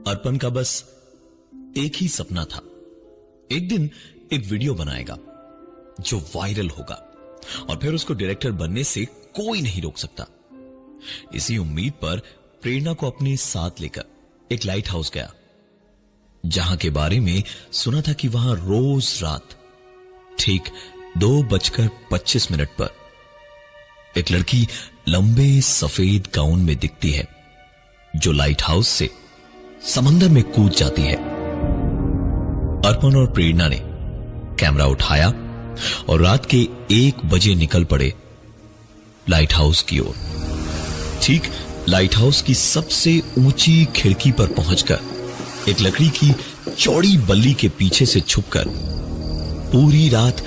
अर्पण का बस एक ही सपना था, एक दिन एक वीडियो बनाएगा जो वायरल होगा और फिर उसको डायरेक्टर बनने से कोई नहीं रोक सकता। इसी उम्मीद पर प्रेरणा को अपने साथ लेकर एक लाइट हाउस गया, जहां के बारे में सुना था कि वहां रोज रात ठीक 2:25 पर एक लड़की लंबे सफेद गाउन में दिखती है, जो लाइट हाउस से समंदर में कूद जाती है। अर्पण और प्रेरणा ने कैमरा उठाया और रात के 1 बजे निकल पड़े लाइट हाउस की ओर। ठीक लाइट हाउस की सबसे ऊंची खिड़की पर पहुंचकर एक लकड़ी की चौड़ी बल्ली के पीछे से छुपकर पूरी रात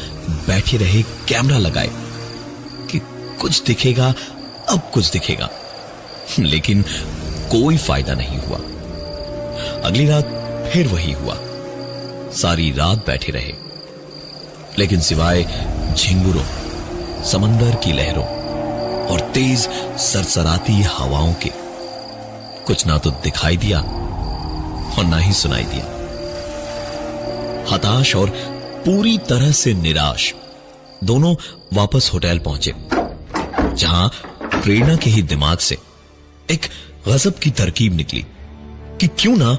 बैठे रहे, कैमरा लगाए कि कुछ दिखेगा, अब कुछ दिखेगा, लेकिन कोई फायदा नहीं हुआ। अगली रात फिर वही हुआ, सारी रात बैठे रहे, लेकिन सिवाय झिंगुरों, समंदर की लहरों और तेज सरसराती हवाओं के कुछ ना तो दिखाई दिया और ना ही सुनाई दिया। हताश और पूरी तरह से निराश दोनों वापस होटल पहुंचे, जहां प्रेरणा के ही दिमाग से एक गजब की तरकीब निकली कि क्यों ना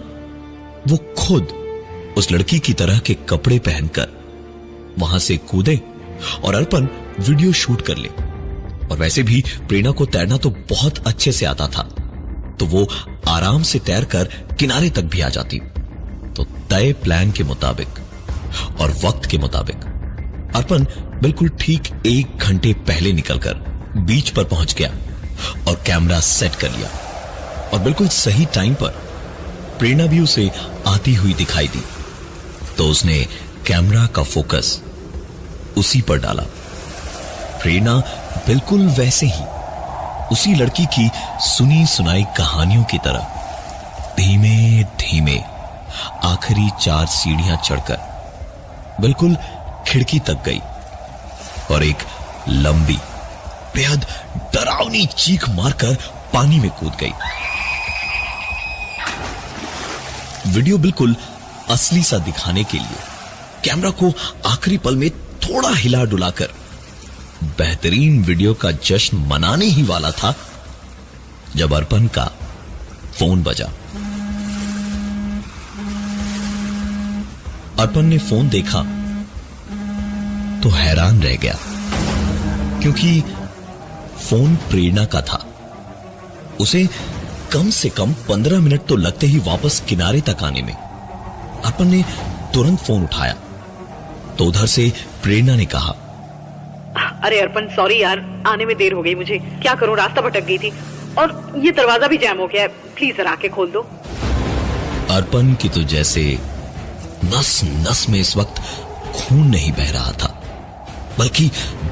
वो खुद उस लड़की की तरह के कपड़े पहनकर वहां से कूदे और अर्पण वीडियो शूट कर ले। और वैसे भी प्रेरणा को तैरना तो बहुत अच्छे से आता था, तो वो आराम से तैरकर किनारे तक भी आ जाती। तो तय प्लान के मुताबिक और वक्त के मुताबिक अर्पण बिल्कुल ठीक 1 घंटे पहले निकलकर बीच पर पहुंच गया और कैमरा सेट कर लिया। और बिल्कुल सही टाइम पर प्रेरणा भी उसे आती हुई दिखाई दी, तो उसने कैमरा का फोकस उसी पर डाला। प्रेरणा बिल्कुल वैसे ही उसी लड़की की सुनी सुनाई कहानियों की तरह धीमे धीमे आखिरी 4 सीढ़ियां चढ़कर बिल्कुल खिड़की तक गई और एक लंबी बेहद डरावनी चीख मारकर पानी में कूद गई। वीडियो बिल्कुल असली सा दिखाने के लिए कैमरा को आखिरी पल में थोड़ा हिला डुलाकर बेहतरीन वीडियो का जश्न मनाने ही वाला था, जब अर्पण का फोन बजा। अर्पण ने फोन देखा तो हैरान रह गया, क्योंकि फोन प्रेरणा का था। उसे कम से कम 15 मिनट तो लगते ही वापस किनारे तक आने में। अर्पण ने तुरंत फोन उठाया तो उधर से प्रेरणा ने कहा, अरे अर्पण, सॉरी यार, आने में देर हो गई मुझे। क्या करूं, रास्ता भटक गई थी और ये दरवाजा भी जैम हो गया है, प्लीज जरा आके खोल दो। अर्पण की तो जैसे नस नस में इस वक्त खून नहीं बह रहा था, बल्कि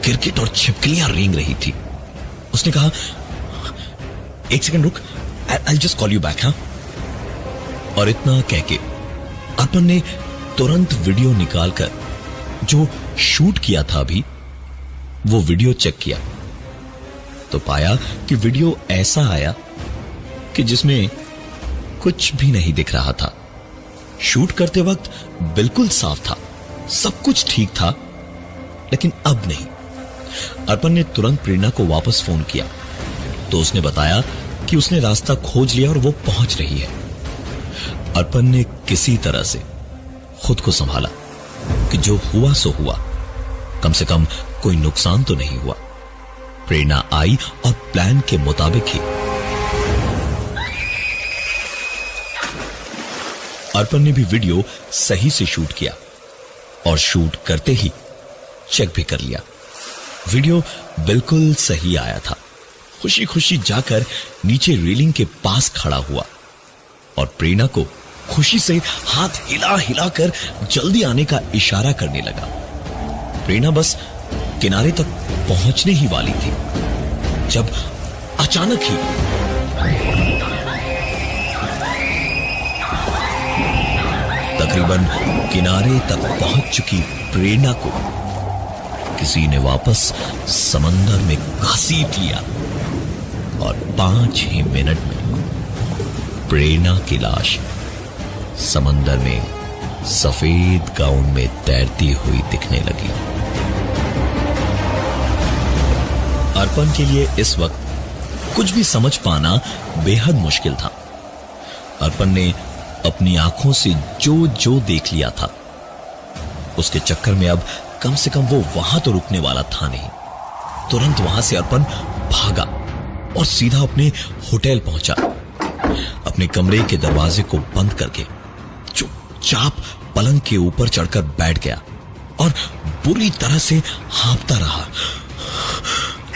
गिरगिट और छिपकलियां रेंग रही थी। उसने कहा, 1 सेकंड रुक, I'll just call you back, हाँ? और इतना कह के अर्पण ने तुरंत वीडियो निकालकर जो शूट किया था अभी, वो वीडियो चेक किया तो पाया कि वीडियो ऐसा आया कि जिसमें कुछ भी नहीं दिख रहा था। शूट करते वक्त बिल्कुल साफ था, सब कुछ ठीक था, लेकिन अब नहीं। अर्पण ने तुरंत प्रेरणा को वापस फोन किया तो उसने बताया कि उसने रास्ता खोज लिया और वो पहुंच रही है। अर्पण ने किसी तरह से खुद को संभाला कि जो हुआ सो हुआ, कम से कम कोई नुकसान तो नहीं हुआ। प्रेरणा आई और प्लान के मुताबिक ही अर्पण ने भी वीडियो सही से शूट किया और शूट करते ही चेक भी कर लिया। वीडियो बिल्कुल सही आया था। खुशी खुशी जाकर नीचे रेलिंग के पास खड़ा हुआ और प्रेरणा को खुशी से हाथ हिला हिलाकर जल्दी आने का इशारा करने लगा। प्रेरणा बस किनारे तक पहुंचने ही वाली थी, जब अचानक ही तकरीबन किनारे तक पहुंच चुकी प्रेरणा को किसी ने वापस समंदर में घसीट लिया और 5 ही मिनट में प्रेरणा की लाश समंदर में सफेद गाउन में तैरती हुई दिखने लगी। अर्पण के लिए इस वक्त कुछ भी समझ पाना बेहद मुश्किल था। अर्पण ने अपनी आंखों से जो जो देख लिया था, उसके चक्कर में अब कम से कम वो वहां तो रुकने वाला था नहीं। तुरंत वहां से अर्पण भागा और सीधा अपने होटल पहुंचा। अपने कमरे के दरवाजे को बंद करके चुपचाप पलंग के ऊपर चढ़कर बैठ गया और बुरी तरह से हाँफता रहा।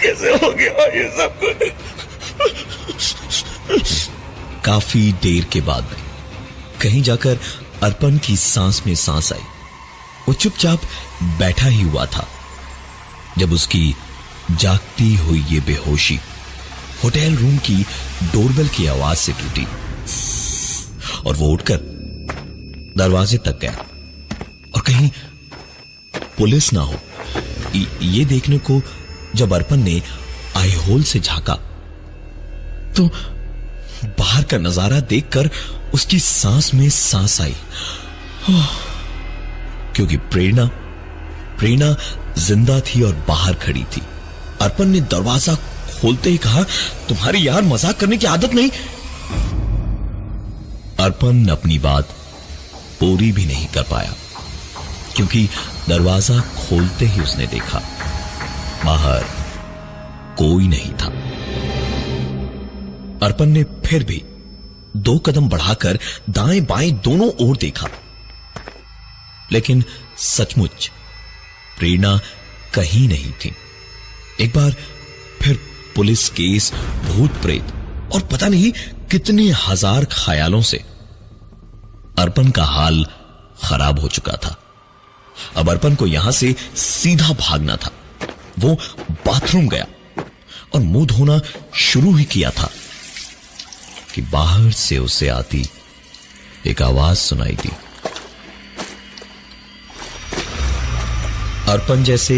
कैसे हो गया ये सब कुछ? काफी देर के बाद में कहीं जाकर अर्पण की सांस में सांस आई। वो चुपचाप बैठा ही हुआ था जब उसकी जागती हुई ये बेहोशी होटल रूम की डोरबेल की आवाज से टूटी और वो उठकर दरवाजे तक गया और कहीं पुलिस ना हो ये देखने को जब अर्पण ने आई होल से झांका तो बाहर का नजारा देखकर उसकी सांस में सांस आई, क्योंकि प्रेरणा जिंदा थी और बाहर खड़ी थी। अर्पण ने दरवाजा खोलते ही कहा, तुम्हारी यार मजाक करने की आदत नहीं। अर्पण अपनी बात पूरी भी नहीं कर पाया, क्योंकि दरवाजा खोलते ही उसने देखा बाहर कोई नहीं था। अर्पण ने फिर भी 2 कदम बढ़ाकर दाएं बाएं दोनों ओर देखा, लेकिन सचमुच प्रेरणा कहीं नहीं थी। एक बार फिर पुलिस केस, भूत प्रेत और पता नहीं कितने हजार ख्यालों से अर्पण का हाल खराब हो चुका था। अब अर्पण को यहां से सीधा भागना था। वो बाथरूम गया और मुंह धोना शुरू ही किया था कि बाहर से उसे आती एक आवाज सुनाई दी। अर्पण जैसे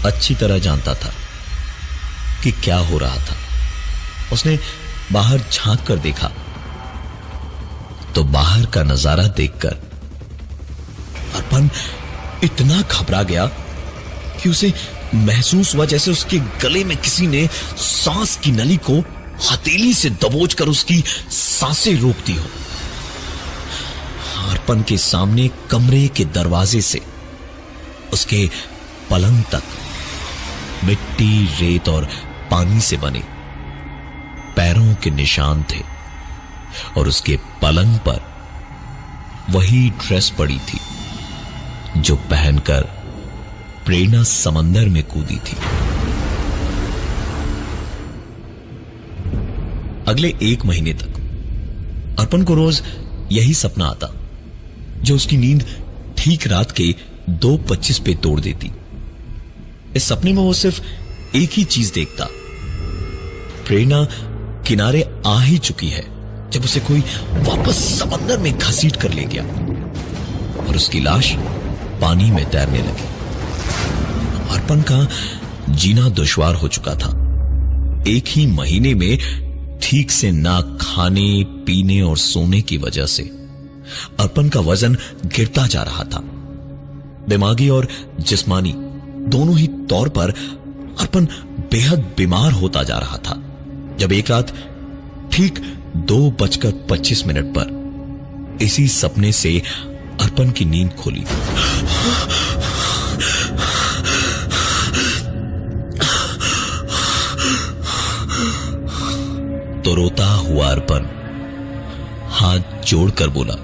अच्छी तरह जानता था कि क्या हो रहा था। उसने बाहर झांक कर देखा तो बाहर का नजारा देखकर अर्पण इतना घबरा गया कि उसे महसूस हुआ जैसे उसके गले में किसी ने सांस की नली को हथेली से दबोचकर उसकी सांसें रोक दी हो। अर्पण के सामने कमरे के दरवाजे से उसके पलंग तक मिट्टी, रेत और पानी से बने पैरों के निशान थे और उसके पलंग पर वही ड्रेस पड़ी थी जो पहनकर प्रेरणा समंदर में कूदी थी। अगले 1 महीने तक अर्पण को रोज यही सपना आता जो उसकी नींद ठीक रात के 2:25 पे तोड़ देती। इस सपने में वो सिर्फ एक ही चीज देखता, प्रेरणा किनारे आ ही चुकी है जब उसे कोई वापस समंदर में घसीट कर ले गया और उसकी लाश पानी में तैरने लगी। अर्पण का जीना दुश्वार हो चुका था। 1 ही महीने में ठीक से ना खाने, पीने और सोने की वजह से अर्पण का वजन गिरता जा रहा था। दिमागी और जिस्मानी दोनों ही तौर पर अर्पण बेहद बीमार होता जा रहा था जब एक रात ठीक 2:25 पर इसी सपने से अर्पण की नींद खुली। तो रोता हुआ अर्पण हाथ जोड़कर बोला,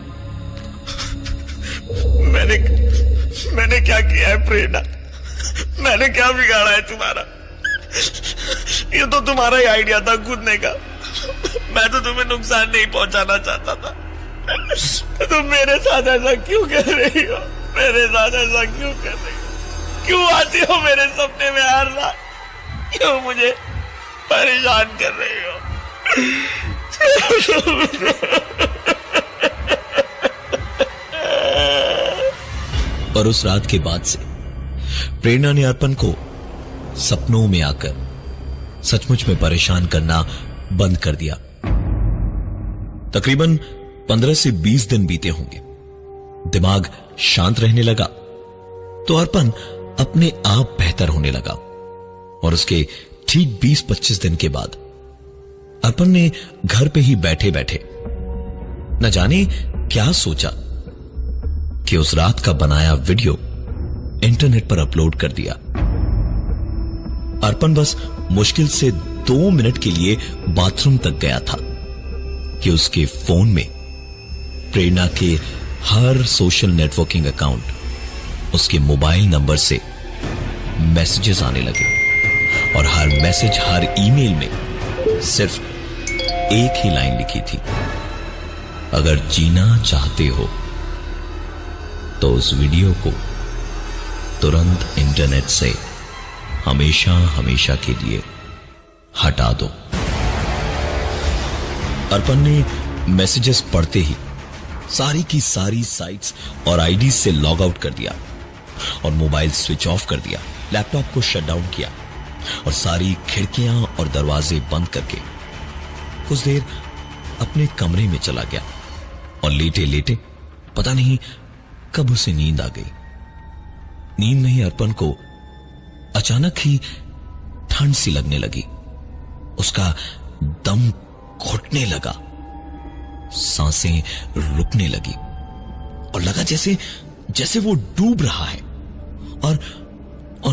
मैंने क्या किया है प्रेरणा? मैंने क्या बिगाड़ा है तुम्हारा? ये तो तुम्हारा ही आइडिया था कूदने का। मैं तो तुम्हें नुकसान नहीं पहुंचाना चाहता था। तुम मेरे साथ ऐसा क्यों कर रही हो? मेरे साथ ऐसा क्यों कर रही हो? क्यों आती हो मेरे सपने में हर रात? क्यों मुझे परेशान कर रही हो? और उस रात के बाद से प्रेरणा ने अर्पण को सपनों में आकर सचमुच में परेशान करना बंद कर दिया। तकरीबन 15 से 20 दिन बीते होंगे। दिमाग शांत रहने लगा तो अर्पण अपने आप बेहतर होने लगा और उसके ठीक 20-25 दिन के बाद अर्पण ने घर पे ही बैठे बैठे न जाने क्या सोचा कि उस रात का बनाया वीडियो इंटरनेट पर अपलोड कर दिया। अर्पण बस मुश्किल से 2 मिनट के लिए बाथरूम तक गया था कि उसके फोन में प्रेरणा के हर सोशल नेटवर्किंग अकाउंट उसके मोबाइल नंबर से मैसेजेस आने लगे और हर मैसेज, हर ईमेल में सिर्फ एक ही लाइन लिखी थी, अगर जीना चाहते हो तो उस वीडियो को तुरंत इंटरनेट से हमेशा हमेशा के लिए हटा दो। अर्पण ने मैसेजेस पढ़ते ही सारी की सारी साइट्स और आईडी से लॉग आउट कर दिया और मोबाइल स्विच ऑफ कर दिया, लैपटॉप को शट डाउन किया और सारी खिड़कियां और दरवाजे बंद करके कुछ देर अपने कमरे में चला गया और लेटे लेटे पता नहीं कब उसे नींद आ गई। नींद में ही अर्पण को अचानक ही ठंड सी लगने लगी, उसका दम घुटने लगा, सांसें रुकने लगी और लगा जैसे जैसे वो डूब रहा है। और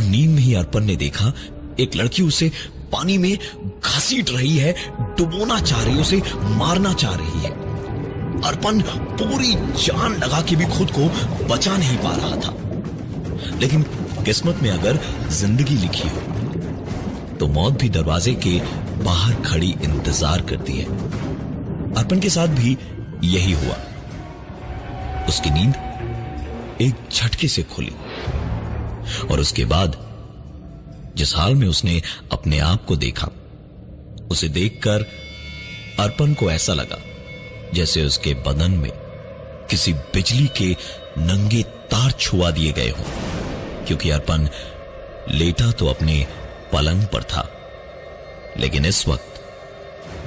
नींद में ही अर्पण ने देखा एक लड़की उसे पानी में घसीट रही है, डुबोना चाह रही है, उसे मारना चाह रही है। अर्पण पूरी जान लगा के भी खुद को बचा नहीं पा रहा था, लेकिन किस्मत में अगर जिंदगी लिखी हो तो मौत भी दरवाजे के बाहर खड़ी इंतजार करती है। अर्पण के साथ भी यही हुआ। उसकी नींद एक झटके से खुली और उसके बाद जिस हाल में उसने अपने आप को देखा, उसे देखकर अर्पण को ऐसा लगा जैसे उसके बदन में किसी बिजली के नंगे तार छुआ दिए गए हों, क्योंकि अर्पण लेटा तो अपने पलंग पर था, लेकिन इस वक्त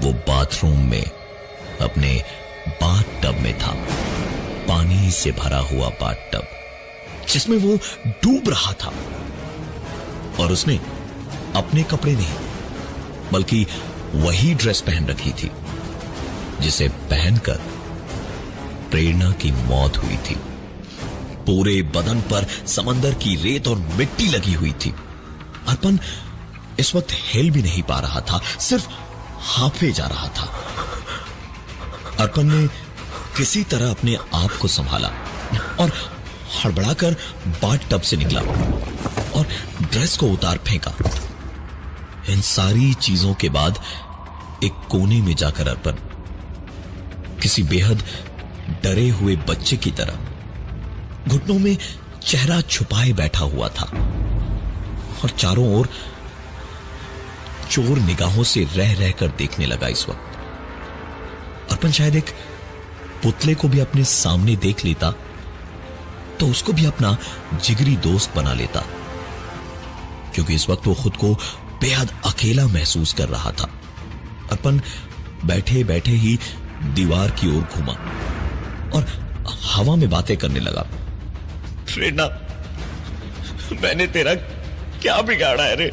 वो बाथरूम में अपने बाथ टब में था, पानी से भरा हुआ बाथ टब जिसमें वो डूब रहा था। और उसने अपने कपड़े नहीं बल्कि वही ड्रेस पहन रखी थी जिसे पहनकर प्रेरणा की मौत हुई थी। पूरे बदन पर समंदर की रेत और मिट्टी लगी हुई थी। अर्पण इस वक्त हिल भी नहीं पा रहा था, सिर्फ हांफे जा रहा था। अर्पण ने किसी तरह अपने आप को संभाला और हड़बड़ाकर बाथ टब से निकला और ड्रेस को उतार फेंका। इन सारी चीजों के बाद एक कोने में जाकर अर्पण किसी बेहद डरे हुए बच्चे की तरह घुटनों में चेहरा छुपाए बैठा हुआ था और चारों ओर चोर निगाहों से रह रहकर देखने लगा। इस वक्त अर्पण शायद एक पुतले को भी अपने सामने देख लेता तो उसको भी अपना जिगरी दोस्त बना लेता, क्योंकि इस वक्त वो खुद को बेहद अकेला महसूस कर रहा था। अर्पण बैठे बैठे ही दीवार की ओर घूमा और हवा में बातें करने लगा। प्रेरणा, मैंने तेरा क्या बिगाड़ा है रे?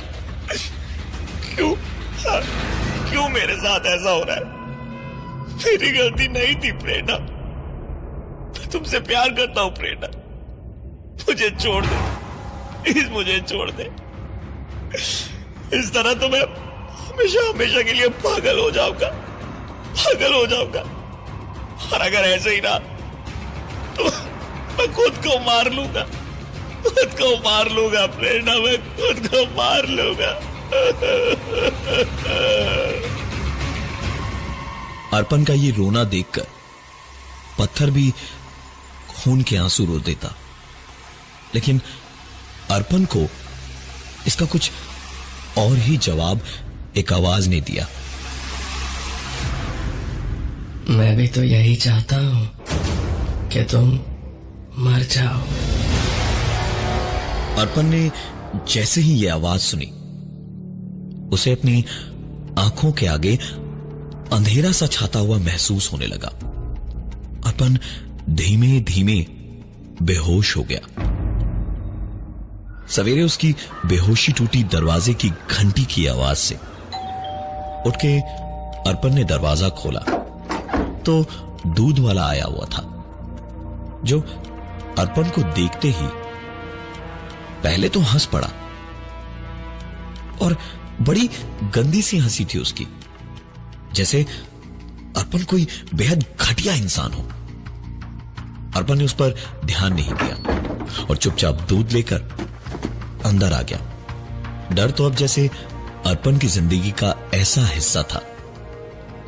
क्यों मेरे साथ ऐसा हो रहा है? मेरी गलती नहीं थी प्रेरणा, मैं तुमसे प्यार करता हूं प्रेरणा, मुझे छोड़ दे प्लीज, मुझे छोड़ दे। इस तरह तो मैं हमेशा हमेशा के लिए पागल हो जाऊंगा। और अगर ऐसे ही रहा तो मैं खुद को मार लूंगा प्रेरणा, मैं खुद को मार लूंगा। अर्पण का ये रोना देखकर पत्थर भी खून के आंसू रो देता, लेकिन अर्पण को इसका कुछ और ही जवाब एक आवाज ने दिया। मैं भी तो यही चाहता हूं कि तुम मर जाओ। अर्पण ने जैसे ही यह आवाज सुनी, उसे अपनी आंखों के आगे अंधेरा सा छाता हुआ महसूस होने लगा। अर्पण धीमे धीमे बेहोश हो गया। सवेरे उसकी बेहोशी टूटी दरवाजे की घंटी की आवाज से। उठ के अर्पण ने दरवाजा खोला तो दूध वाला आया हुआ था, जो अर्पण को देखते ही पहले तो हंस पड़ा, और बड़ी गंदी सी हंसी थी उसकी, जैसे अर्पण कोई बेहद घटिया इंसान हो। अर्पण ने उस पर ध्यान नहीं दिया और चुपचाप दूध लेकर अंदर आ गया। डर तो अब जैसे अर्पण की जिंदगी का ऐसा हिस्सा था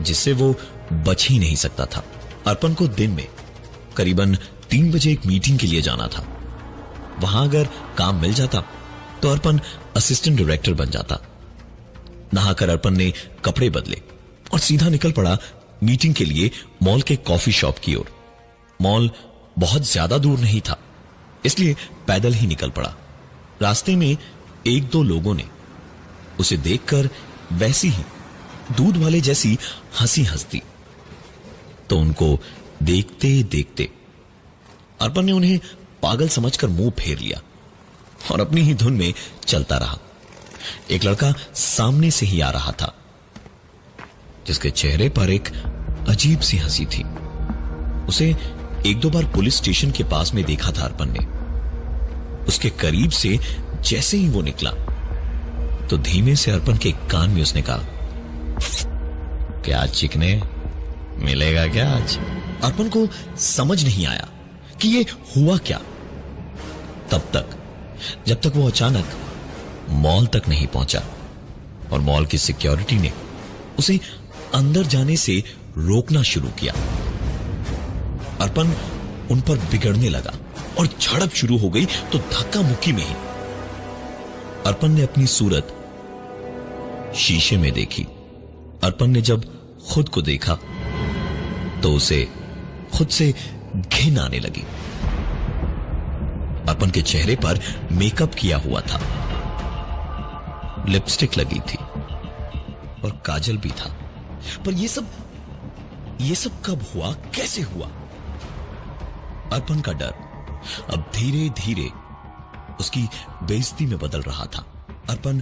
जिससे वो बच ही नहीं सकता था। अर्पण को दिन में करीबन 3 बजे एक मीटिंग के लिए जाना था। वहां अगर काम मिल जाता तो अर्पण असिस्टेंट डायरेक्टर बन जाता। नहाकर अर्पण ने कपड़े बदले और सीधा निकल पड़ा मीटिंग के लिए मॉल के कॉफी शॉप की ओर। मॉल बहुत ज्यादा दूर नहीं था, इसलिए पैदल ही निकल पड़ा। रास्ते में 1-2 लोगों ने उसे देखकर वैसी ही दूध वाले जैसी हंसी हंस दी, तो उनको देखते देखते अर्पण ने उन्हें पागल समझकर मुंह फेर लिया और अपनी ही धुन में चलता रहा। एक लड़का सामने से ही आ रहा था, जिसके चेहरे पर एक अजीब सी हंसी थी। उसे 1-2 बार पुलिस स्टेशन के पास में देखा था अर्पण ने। उसके करीब से जैसे ही वो निकला तो धीमे से अर्पण के कान में उसने कहा, क्या चिकने, मिलेगा क्या आज? अर्पण को समझ नहीं आया कि ये हुआ क्या, तब तक जब तक वो अचानक मॉल तक नहीं पहुंचा और मॉल की सिक्योरिटी ने उसे अंदर जाने से रोकना शुरू किया। अर्पण उन पर बिगड़ने लगा और झड़प शुरू हो गई तो धक्का मुक्की में ही अर्पण ने अपनी सूरत शीशे में देखी। अर्पण ने जब खुद को देखा तो उसे खुद से घिन आने लगी। अर्पण के चेहरे पर मेकअप किया हुआ था, लिपस्टिक लगी थी और काजल भी था, पर ये सब कब हुआ, कैसे हुआ? अर्पण का डर अब धीरे धीरे उसकी बेइज्जती में बदल रहा था। अर्पण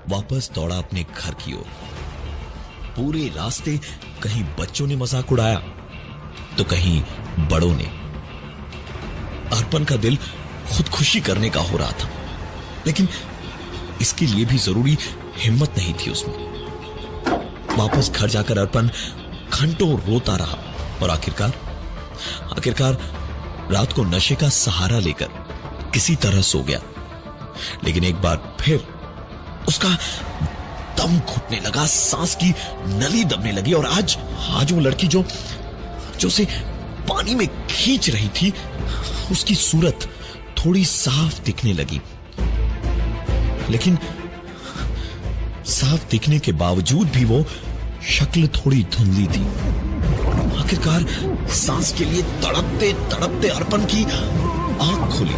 वापस दौड़ा अपने घर की ओर। पूरे रास्ते कहीं बच्चों ने मजाक उड़ाया तो कहीं बड़ों ने। अर्पण का दिल खुदकुशी करने का हो रहा था, लेकिन इसके लिए भी जरूरी हिम्मत नहीं थी उसमें। वापस घर जाकर अर्पण घंटों रोता रहा और आखिरकार रात को नशे का सहारा लेकर किसी तरह सो गया। लेकिन एक बार फिर उसका दम घुटने लगा, सांस की नली दबने लगी और आज वो लड़की जो उसे पानी में खींच रही थी, उसकी सूरत थोड़ी साफ दिखने लगी। लेकिन साफ दिखने के बावजूद भी वो शक्ल थोड़ी धुंधली थी। आखिरकार सांस के लिए तड़पते तड़पते अर्पण की आंख खुली।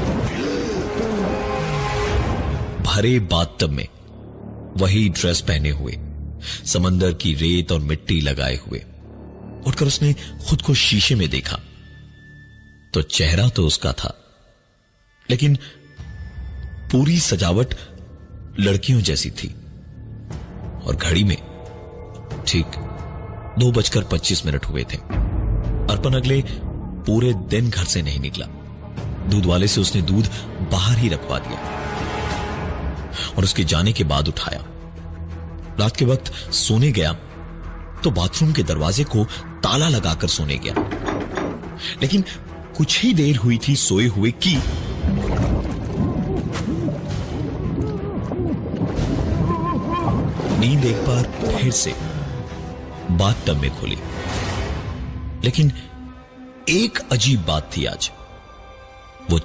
भरे बाथटब में वही ड्रेस पहने हुए, समंदर की रेत और मिट्टी लगाए हुए, उठकर उसने खुद को शीशे में देखा तो चेहरा तो उसका था, लेकिन पूरी सजावट लड़कियों जैसी थी। और घड़ी में ठीक 2:25 हुए थे। अर्पण अगले पूरे दिन घर से नहीं निकला। दूध वाले से उसने दूध बाहर ही रखवा दिया और उसके जाने के बाद उठाया। रात के वक्त सोने गया तो बाथरूम के दरवाजे को ताला लगाकर सोने गया। लेकिन कुछ ही देर हुई थी सोए हुए कि नींद एक बार फिर से बाथटब में खुली। लेकिन एक अजीब बात थी आज। वो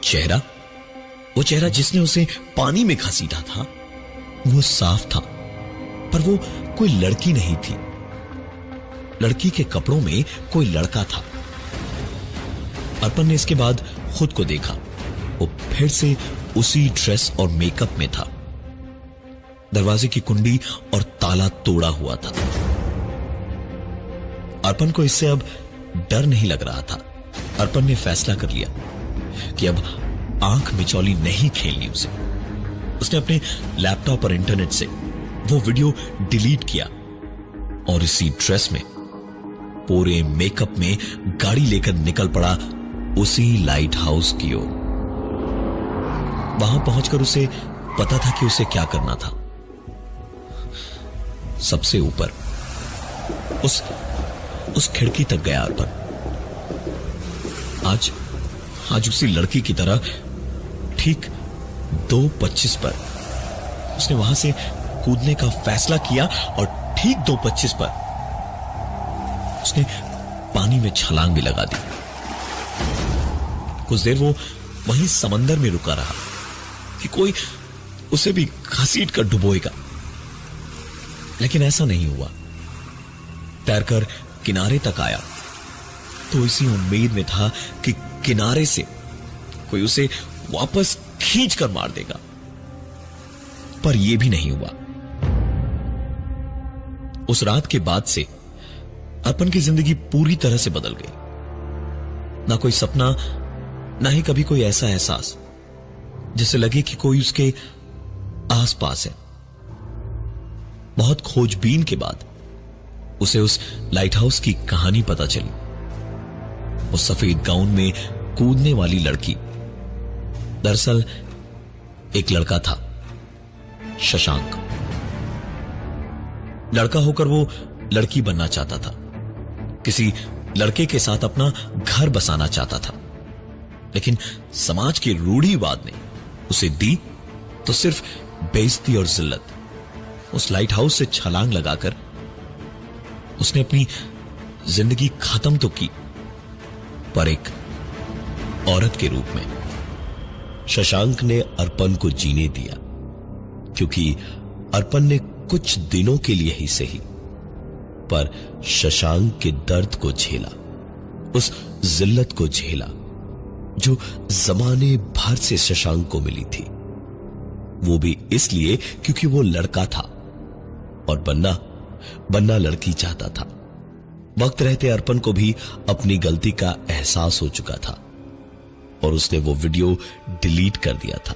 चेहरा जिसने उसे पानी में घसीटा था, वो साफ था, पर वो कोई लड़की नहीं थी। लड़की के कपड़ों में कोई लड़का था। अर्पण ने इसके बाद खुद को देखा, वो फिर से उसी ड्रेस और मेकअप में था। दरवाजे की कुंडी और ताला तोड़ा हुआ था। अर्पण को इससे अब डर नहीं लग रहा था, अर्पण ने फैसला कर लिया कि अब आंख मिचौली नहीं खेलनी उसे। उसने अपने लैपटॉप और इंटरनेट से वो वीडियो डिलीट किया और इसी ड्रेस में, पूरे मेकअप में गाड़ी लेकर निकल पड़ा उसी लाइट हाउस की ओर। वहां पहुंचकर उसे पता था कि उसे क्या करना था। सबसे ऊपर उस खिड़की तक गया अर्पण। आज उसी लड़की की तरह ठीक 2:25 पर उसने वहां से कूदने का फैसला किया और ठीक 2:25 पर उसने पानी में छलांग भी लगा दी। कुछ देर वो वहीं समंदर में रुका रहा कि कोई उसे भी घसीट कर डुबोएगा, लेकिन ऐसा नहीं हुआ। तैरकर किनारे तक आया तो इसी उम्मीद में था कि किनारे से कोई उसे वापस खींच कर मार देगा, पर यह भी नहीं हुआ। उस रात के बाद से अर्पण की जिंदगी पूरी तरह से बदल गई। ना कोई सपना, ना ही कभी कोई ऐसा एहसास जिससे लगे कि कोई उसके आसपास है। बहुत खोजबीन के बाद उसे उस लाइट हाउस की कहानी पता चली। उस सफेद गाउन में कूदने वाली लड़की दरअसल एक लड़का था, शशांक। लड़का होकर वो लड़की बनना चाहता था, किसी लड़के के साथ अपना घर बसाना चाहता था, लेकिन समाज के रूढ़िवाद ने उसे दी तो सिर्फ बेइज्जती और जिल्लत। उस लाइट हाउस से छलांग लगाकर उसने अपनी जिंदगी खत्म तो की, पर एक औरत के रूप में। शशांक ने अर्पण को जीने दिया, क्योंकि अर्पण ने कुछ दिनों के लिए ही सही, पर शशांक के दर्द को झेला, उस जिल्लत को झेला जो जमाने भर से शशांक को मिली थी। वो भी इसलिए क्योंकि वो लड़का था और बनना लड़की चाहता था। वक्त रहते अर्पण को भी अपनी गलती का एहसास हो चुका था और उसने वो वीडियो डिलीट कर दिया था।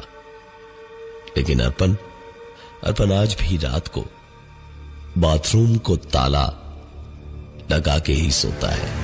लेकिन अर्पण आज भी रात को बाथरूम को ताला लगा के ही सोता है।